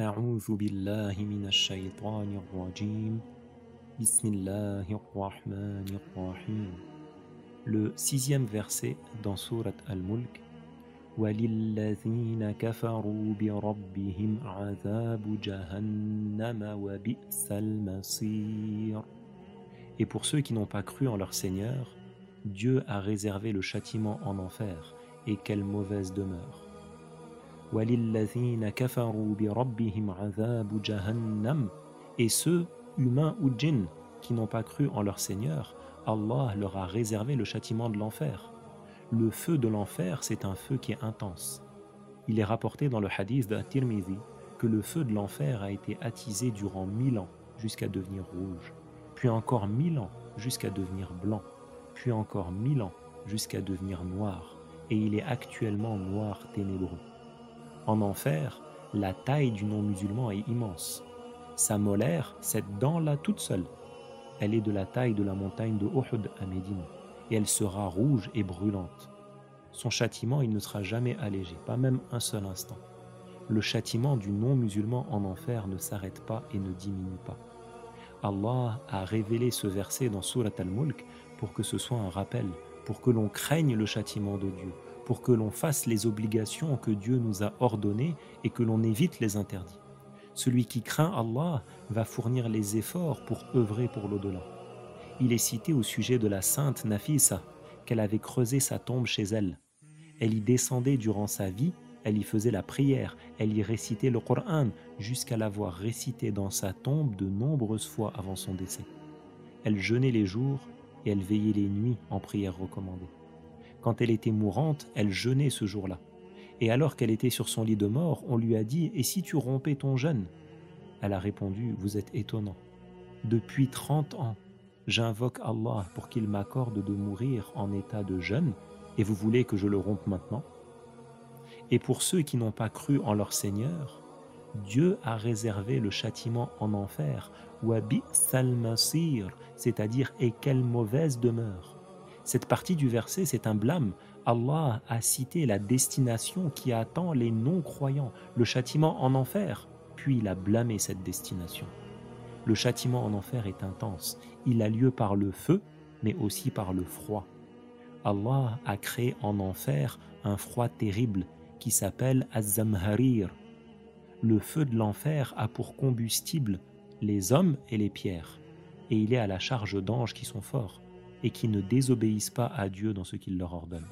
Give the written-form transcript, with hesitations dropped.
أعوذ بالله من الشيطان الرجيم. بسم الله الرحمن الرحيم. Le sixième verset dans Sourate Al-Mulk. وَلِلَّذِينَ كَفَرُوا بِرَبِّهِمْ عَذَابُ جَهَنَّمَ وَبِئْسَ الْمَصِيرُ. Et pour ceux qui n'ont pas cru en leur Seigneur, Dieu a réservé le châtiment en enfer, et quelle mauvaise demeure. وَلِلَّذِينَ كَفَرُوا بِرَبِّهِمْ عَذَابُ جَهَنَّمَ. Et ceux, humains ou djinns, qui n'ont pas cru en leur Seigneur, Allah leur a réservé le châtiment de l'enfer. Le feu de l'enfer, c'est un feu qui est intense. Il est rapporté dans le hadith d'At-Tirmidhi que le feu de l'enfer a été attisé durant 1000 ans jusqu'à devenir rouge, puis encore 1000 ans jusqu'à devenir blanc, puis encore 1000 ans jusqu'à devenir noir, et il est actuellement noir ténébreux. En enfer, la taille du non-musulman est immense. Sa molaire, cette dent-là toute seule, elle est de la taille de la montagne de Uhud à Médine, et elle sera rouge et brûlante. Son châtiment, il ne sera jamais allégé, pas même un seul instant. Le châtiment du non-musulman en enfer ne s'arrête pas et ne diminue pas. Allah a révélé ce verset dans Surat Al-Mulk pour que ce soit un rappel, pour que l'on craigne le châtiment de Dieu, pour que l'on fasse les obligations que Dieu nous a ordonnées et que l'on évite les interdits. Celui qui craint Allah va fournir les efforts pour œuvrer pour l'au-delà. Il est cité au sujet de la sainte Nafisa, qu'elle avait creusé sa tombe chez elle. Elle y descendait durant sa vie, elle y faisait la prière, elle y récitait le Coran jusqu'à l'avoir récité dans sa tombe de nombreuses fois avant son décès. Elle jeûnait les jours et elle veillait les nuits en prière recommandée. Quand elle était mourante, elle jeûnait ce jour-là. Et alors qu'elle était sur son lit de mort, on lui a dit « Et si tu rompais ton jeûne ?» Elle a répondu « Vous êtes étonnant. Depuis 30 ans, j'invoque Allah pour qu'il m'accorde de mourir en état de jeûne, et vous voulez que je le rompe maintenant ?» Et pour ceux qui n'ont pas cru en leur Seigneur, Dieu a réservé le châtiment en enfer, وَبِئْسَ الْمَصِيرُ, c'est-à-dire « et quelle mauvaise demeure ». Cette partie du verset, c'est un blâme. Allah a cité la destination qui attend les non-croyants, le châtiment en enfer, puis il a blâmé cette destination. Le châtiment en enfer est intense. Il a lieu par le feu, mais aussi par le froid. Allah a créé en enfer un froid terrible qui s'appelle Az-Zamharir. Le feu de l'enfer a pour combustible les hommes et les pierres, et il est à la charge d'anges qui sont forts et qui ne désobéissent pas à Dieu dans ce qu'il leur ordonne.